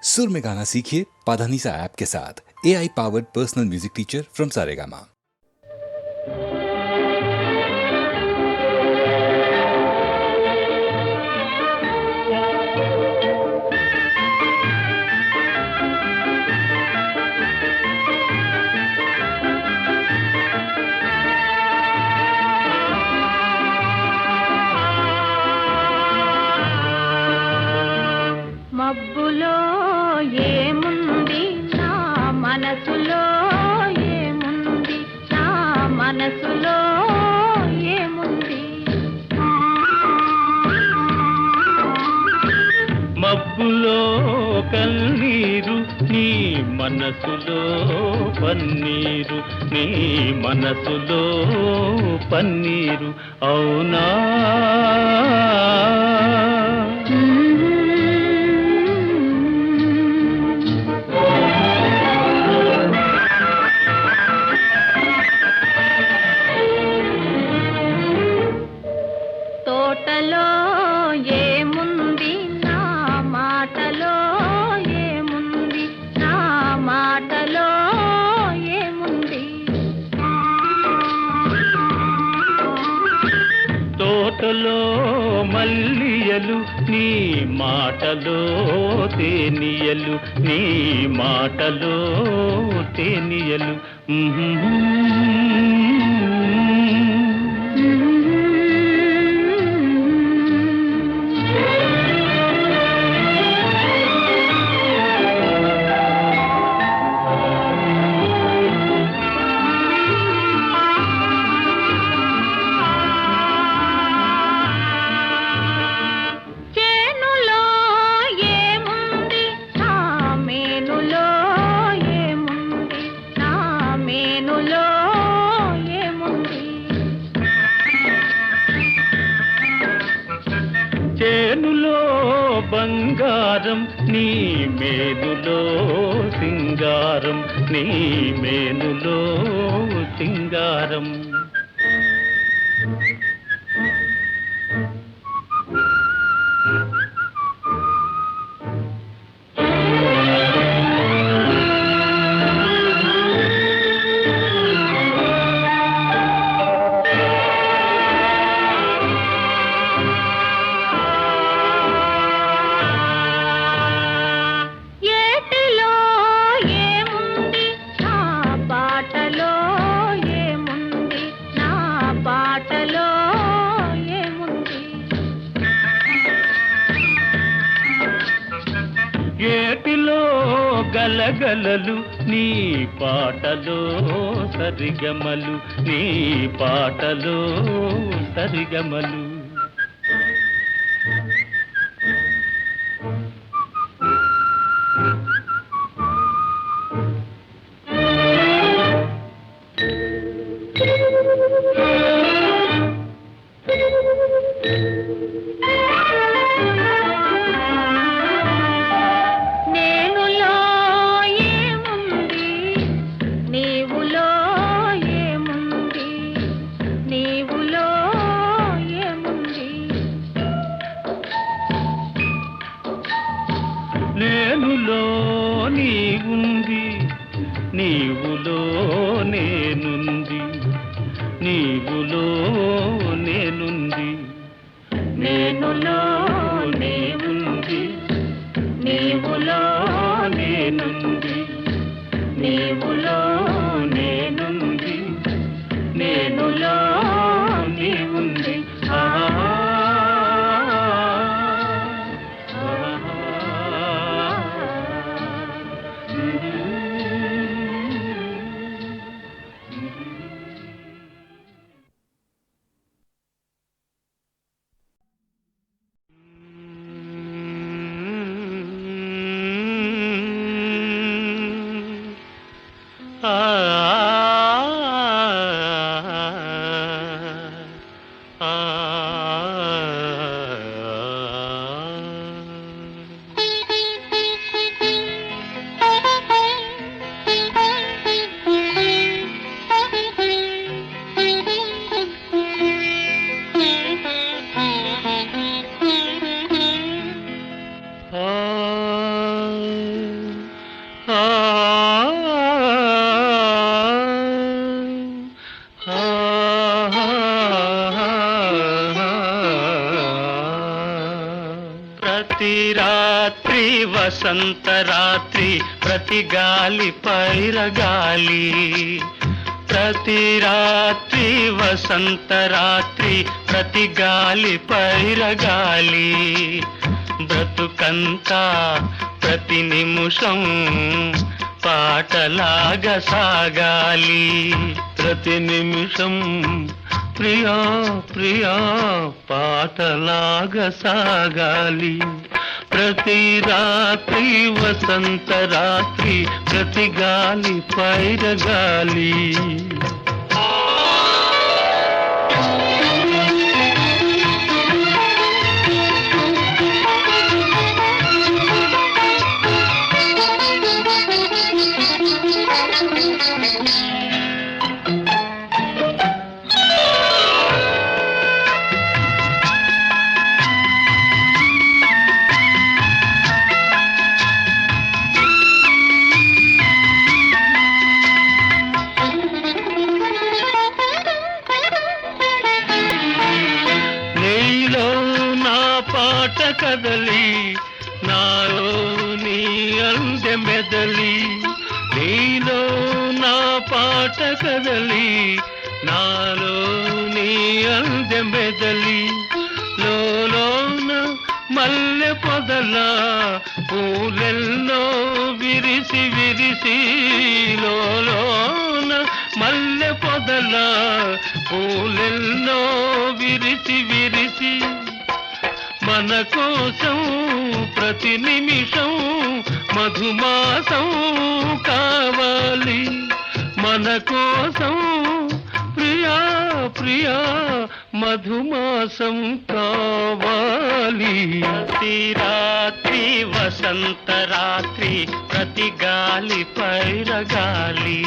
सुर में गाना सीखिए पाधानीसा ऐप के साथ। AI powered personal music teacher from Saregama. మబ్బులో ఏముంది నా మనసులో ఏముంది నా మనసులో ఏముంది మబ్బులో కన్నీరు నీ మనసులో పన్నీరు నీ మనసులో పన్నీరు అవునా తోటలో ఏముంది నా మాటలో ఏముంది నా మాటలో ఏముంది తోటలో మల్లియలు నీ మాటలో తేనియలు నీ మాటలో తేనియలు చేనులో ఏముంది నా మేనులో ఏముంది నా మేనులో ఏముంది చేనులో బంగారం నీ మేనులో సింగారం నీ మేనులో సింగారం ఏటిలో ఏముంది నా పాటలో ఏముంది నా పాటలో ఏముంది ఏటిలో గలగలలు నీ పాటలో సరిగమలు నీ పాటలో సరిగమలు నేనులో ఏముంది నీవులో ఏముంది నీవులో ఏముంది నేనులో నీవుంది నీవులో నేనుంది నీవులో నేనుంది నేనులో నీవుంది నీవులో నేనుంది నీవులో నేనుంది నేనులో నీవుంది ఆ రాత్రి వసంత రాత్రి ప్రతి గాలి పైరగాలి ప్రతి రాత్రి వసంత రాత్రి ప్రతి గాలి పైరగాలి బ్రతుకంతా ప్రతి నిమిషం పాటలాగా సాగాలి ప్రతి నిమిషం ప్రియా ప్రియా పాటలాగా సాగాలి ప్రతి రాత్రి వసంత రాత్రి ప్రతి గాలి పైరగాలి కదలి నాలో నీ అందె మెదలి నీలో నా పాట కదలి నాలో నీ అందె మెదలి లోలోన మల్లె పొదల పూలెల్లో విరిసి విరిసి లోలోన మల్లె పొదల పూలెల్లో విరిసి విరిసి మన కోసం ప్రతి నిమిషం మధుమాసం కావాలి మన కోసం ప్రియా ప్రియా మధుమాసం కావాలి ప్రతి రాత్రి వసంత రాత్రి ప్రతి గాలి పైరగాలి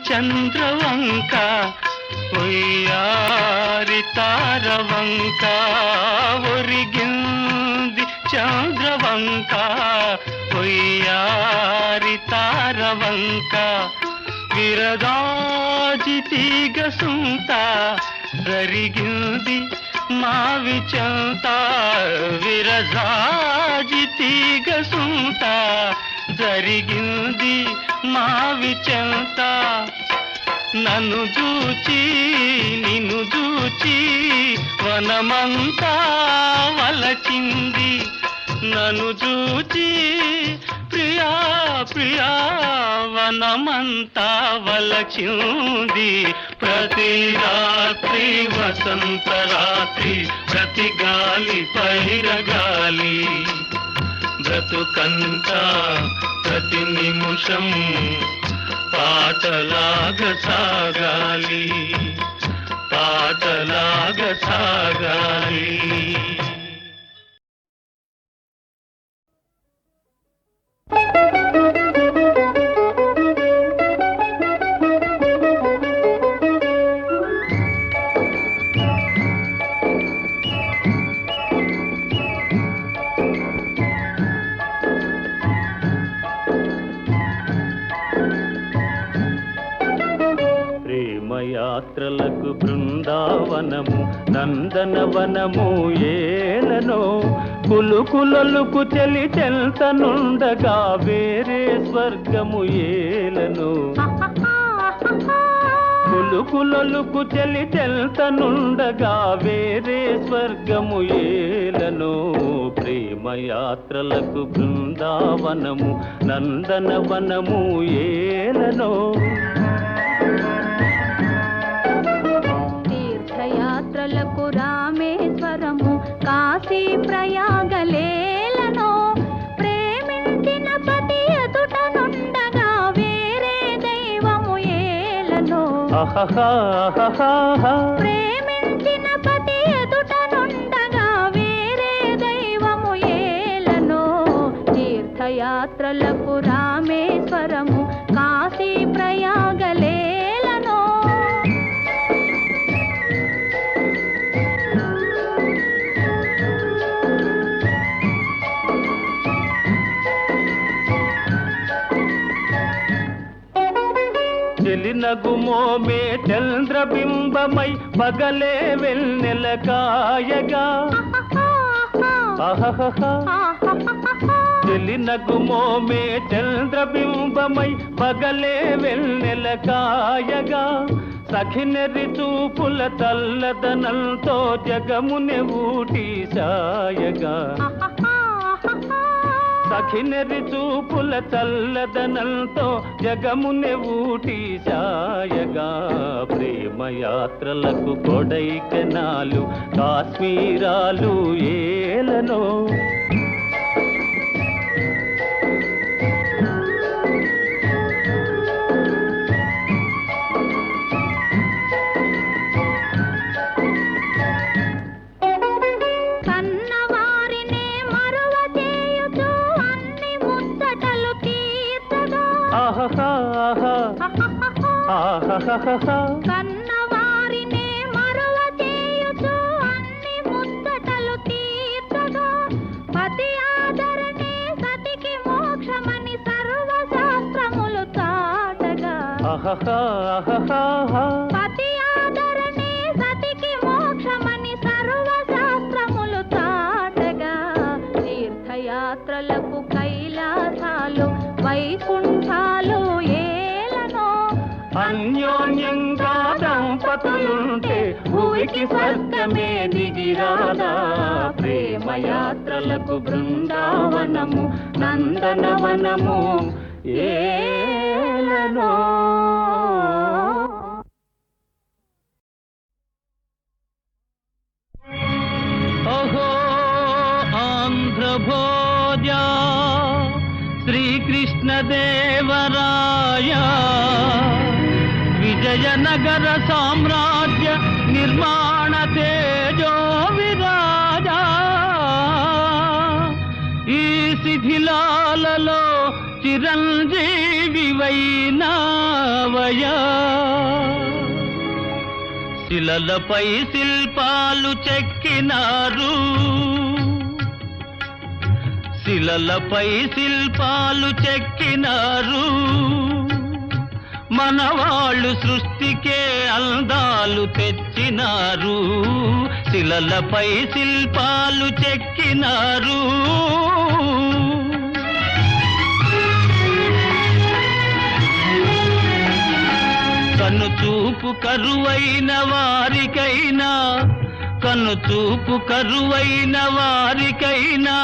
చంద్రవంక ఒయ్యారి తారవంక ఒరిగింది చంద్రవంక ఒయ్యారి తారవంక విరదాజి తీగ సుంత జరిగింది మావి చెంత విరజాజి తీగ సుంత జరిగింది మావి చెంత నన్ను చూచి నిన్ను చూచి వనమంతా వలచింది నన్ను చూచి ప్రియా ప్రియా వనమంతా వలచింది ప్రతి రాత్రి వసంత రాత్రి ప్రతి గాలి పైరగాలి బ్రతుకంతా ప్రతి నిమిషం పాటలాగా సాగాలి పాటలాగా సాగాలి యాత్రలకు బృందావనము నందనవనము ఏలనో కులుకులొలుకు చెలి చెల్తనుండగా వేరే స్వర్గము ఏలనో కులుకులొలుకు చెలి చెల్తనుండగా వేరే స్వర్గము ఏలనో ప్రేమయాత్రలకు బృందావనము నందనవనము ఏలనో తీర్థయాత్రలకు రామేశ్వరము కాశీ ప్రయాగలేలనో ప్రేమించిన పతి ఎదుట నుండగా వేరే దైవము ఏలనో ప్రేమించిన పతి ఎదుట నుండగా వేరే దైవము ఏలనో తీర్థయాత్రలకు రామేశ్వరము కాశీ ప్రయాగలేలనో ప్రతిబింబమై పగలే వెన్నెల కాయగా చెలినగుమోమే చంద్రబింబమై పగలే వెన్నెల కాయగా సఖినెరి చూపుల తల్లదనంతో జగముని ఊటి సాయగా సఖినెరి చూపుల చల్లదనంతో జగముని ఊటి సాయగా ప్రేమయాత్రలకు కొడైకెనాలు కాశ్మీరాలు ఏలనో కన్నవారినే మరువ చేయుచు అన్ని ముచ్చటలు తీర్చగా పతి ఆదరణే సతికి మోక్షమని సర్వశాస్త్రములు చాటగా పతి ఆదరణే సతికి మోక్షమని సర్వశాస్త్రములు చాటగా తీర్థయాత్రలకు కైలాసాలు వైకుంఠాలు అన్యోన్యంగా దంపతులుంటే భూమికి స్వర్గమే దిగిరాదా ప్రేమయాత్రలకు బృందావనము నందనవనము ఏలనో ఓహో ఆంధ్రభోజా శ్రీకృష్ణదేవరాయ విజయనగర సామ్రాజ్య నిర్మాణ తేజో విరాజా ఈ శిథిలాలలో చిరంజీవి వైనావయా శిలలపై శిల్పాలు చెక్కినారు శిలలపై శిల్పాలు చెక్కినారు మనవాళ్ళు సృష్టికే అందాలు తెచ్చినారు శిలలపై శిల్పాలు చెక్కినారు కనుచూపు కరువైన వారికైనా కనుచూపు కరువైన వారికైనా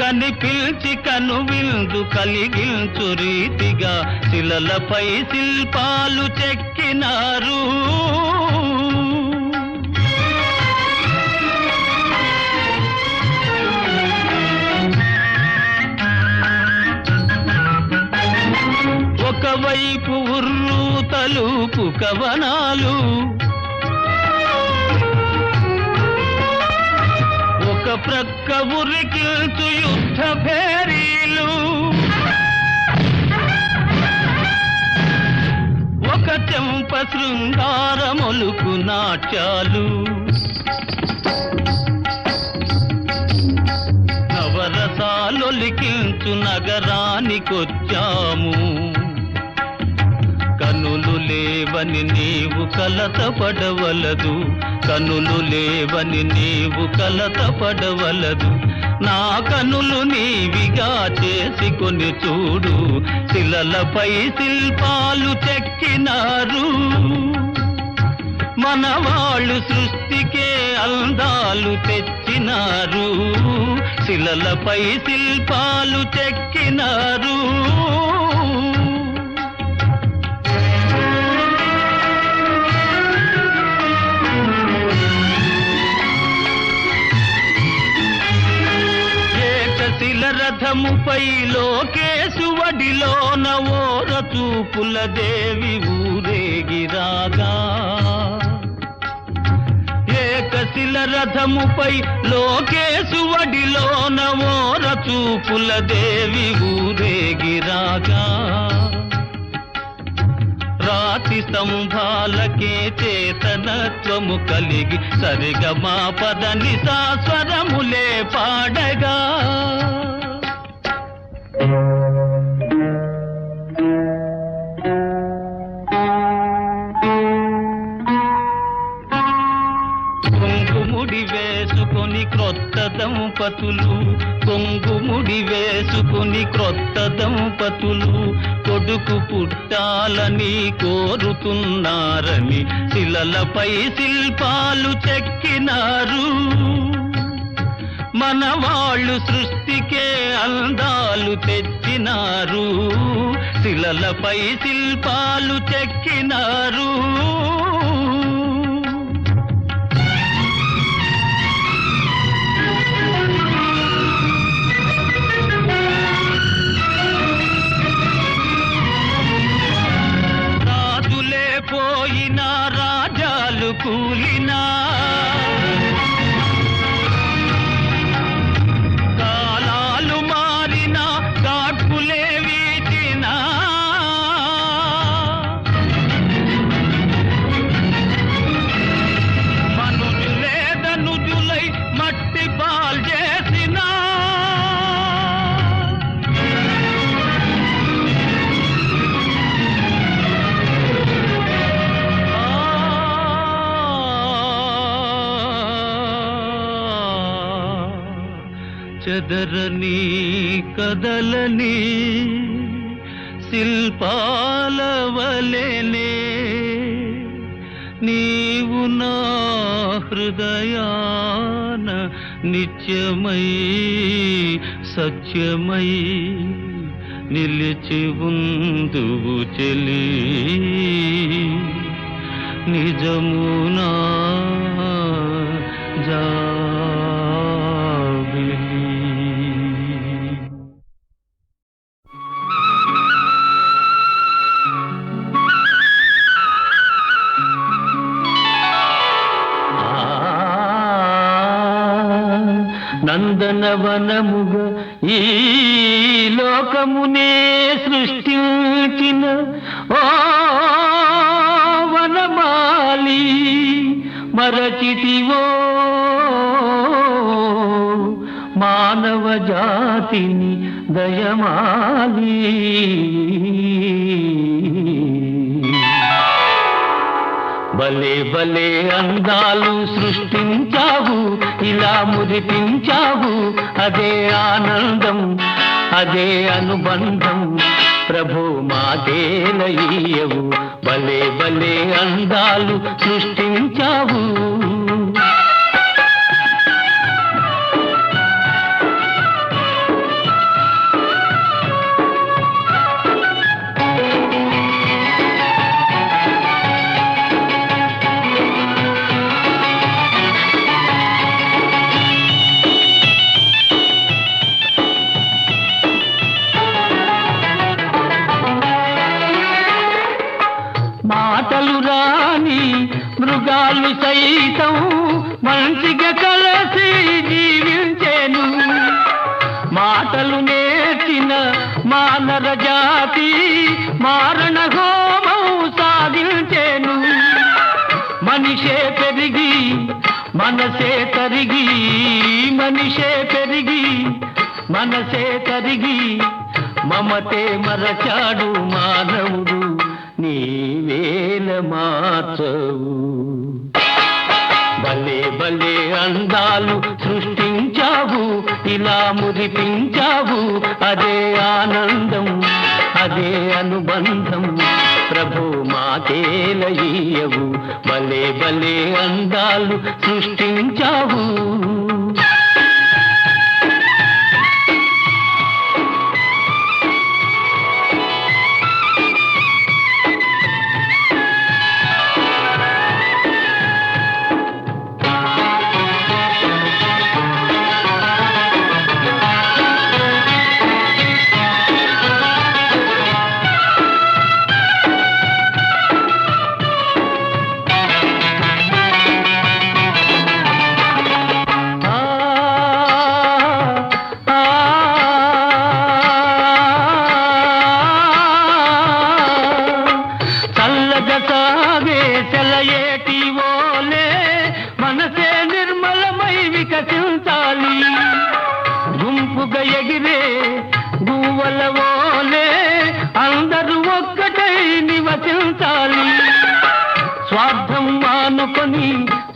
కనిపిల్చి కనువిందు కలిగించు రీతిగా శిలలపై శిల్పాలు చెక్కినారు ఒకవైపు ఉర్రు తలుపు కవనాలు ఒక ప్రక్క ఉరికిల్చు యుద్ధ భేరీలు ఒక చెంప శృంగారములుకు నాట్యాలు నవరసాలొలికించు నగరానికొచ్చాము కనులు లేవని నీవు కలతపడవలదు కనులు లేవని నీవు కలతపడవలదు నా కనులు నీవిగా చేసుకొని చూడు శిలలపై శిల్పాలు చెక్కినారు మనవాళ్ళు సృష్టికే అందాలు తెచ్చినారు శిలలపై శిల్పాలు చెక్కినారు రథముపై లోకేశువడిలోన ఓర చూపుల దేవి ఊరేగిరాగా ఏకశిల రథముపై లోకేశువడిలోన ఓర చూపుల దేవి ఊరేగిరాగా రాతి స్తంభాలకే చేతనత్వము కలిగి సరిగమా పదని సాస్వరములే పాడగా ముడి వేసుకొని క్రొత్త దంపతులు, కొంగుముడి వేసుకొని క్రొత్త దంపతులు కొడుకు పుట్టాలని కోరుతున్నారని శిలలపై శిల్పాలు చెక్కినారు. మనవాళ్ళు సృష్టికే అందాలు తెచ్చినారు, శిలలపై శిల్పాలు చెక్కినారు. రాజులే పోయినా రాజాలు కూలినా, కాలాలు మారినా గాడ్పులే వీచినా, మనుజులే ధనుజులై మట్టి పాల్ చేసినా, చెదరని కదలని శిల్పాల వలెనే నీవు నా హృదయాన నిత్యమై సత్యమై నిలిచి ఉందువు చెలి, నిజమునా జాబిలి. నందనవనముగ ఈ లోకమునే సృష్టించిన ఓ వనమాలి, మరచితివో మానవ జాతిని దయమాలి. భలే భలే అందాలు సృష్టించావు, ఇలా మురిపించావు, అదే ఆనందం, అదే అనుబంధం. ప్రభు మాదేలయ్యవు, భలే భలే అందాలు సృష్టించావు. మాటలు రాని మృగాలు సైతం మంచిగా కలిసి జీవించేను, మాటలు నేర్చిన మానవ జాతి మారణ హోమం సాధించేను. మనిషే పెరిగి మనసే తరిగి, మనిషే పెరిగి మనసే తరిగి, మమతే మరచాడు మానవుడు, నీవేల మార్చవు. భలే భలే అందాలు సృష్టించావు, ఇలా మురిపించావు, అదే ఆనందం, అదే అనుబంధం. ప్రభు మాతేలయ్యవు, భలే భలే అందాలు సృష్టించావు.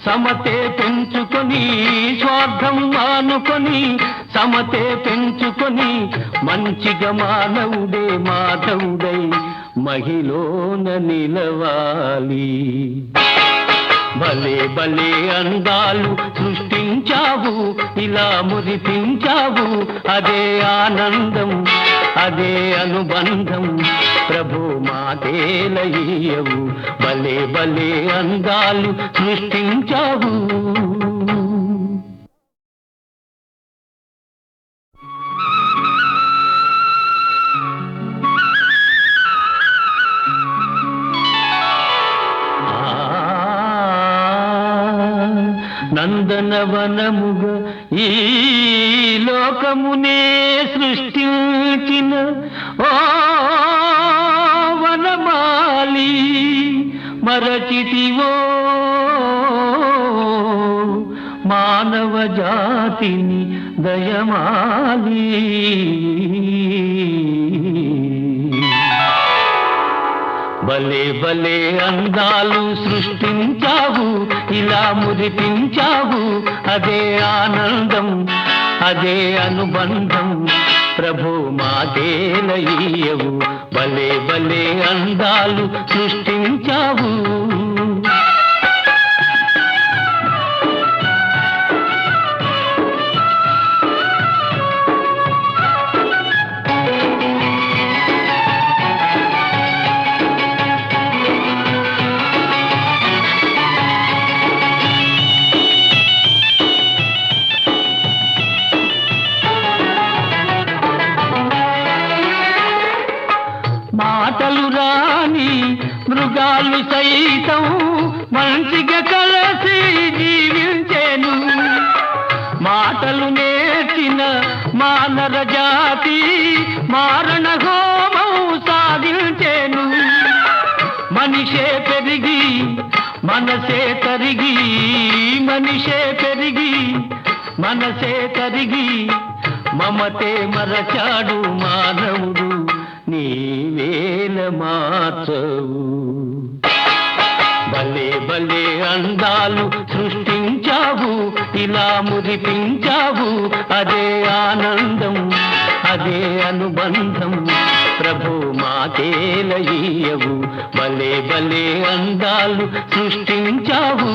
సమతే పెంచుకొని స్వార్థం మానుకొని సమతే పెంచుకొని మంచిగా మానవుడే మాధవుడై మహిళన నిలవాలి. భలే భలే అందాలు సృష్టించావు, ఇలా మురిపించావు, అదే ఆనందం, అదే అనుబంధం. ప్రభు మాదేలయ్యవు, భలే భలే అందాలు సృష్టించావు. నందనవనముగ ఈ లోకమునే సృష్టించిన ఓ వనమాలి, మరచితివో మానవ జాతిని దయమాలి. భలే భలే అందాలు సృష్టించావు, ఇలా మురిపించావు, అదే ఆనందం, అదే అనుబంధం. ప్రభు మాదేలయ్యవు, భలే భలే అందాలు సృష్టించావు. మాటలు రాని మృగాలు సైతం మంచిగా కలిసి జీవించేను. మాటలు నేర్చిన మానవ జాతి మారణ హోమం సాగించేను. మనిషే పెరిగి మనసే తరిగి, మనిషే పెరిగి మనసే తరిగి, మమతే మరచాడు మానవుడు, నీవేల మార్చవు. భలే భలే అందాలు సృష్టించావు, ఇలా మురిపించావు, అదే ఆనందం, అదే అనుబంధం. ప్రభు మాదేలయ్యవు, భలే భలే అందాలు సృష్టించావు.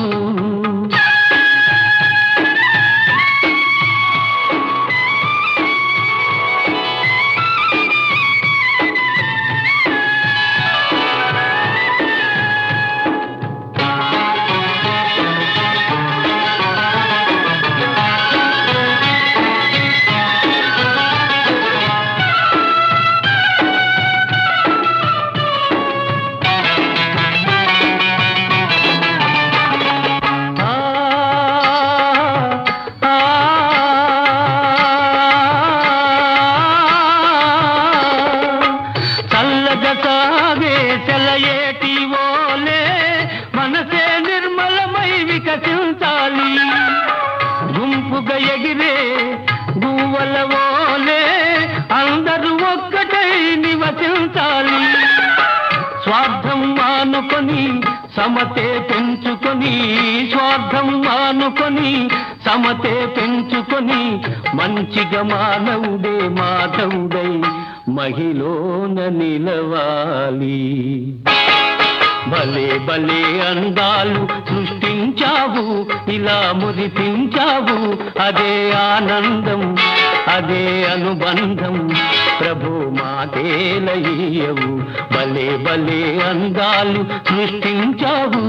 సాగే సెలయేటి ఓలే మనసే నిర్మలమై వికసించాలి. గుంపుగా ఎగిరే గువ్వల ఓలే అందరూ ఒక్కటై నివసించాలి. స్వార్థం మానుకొని సమతే పెంచుకొని, స్వార్థం మానుకొని సమతే పెంచుకొని మంచిగా మానవుడే మాధవుడై మహిళన నిలవాలి. భలే భలే అందాలు సృష్టించావు, ఇలా మురిపించావు, అదే ఆనందం, అదే అనుబంధం. ప్రభు మాదేలయ్యవు, భలే భలే అందాలు సృష్టించావు.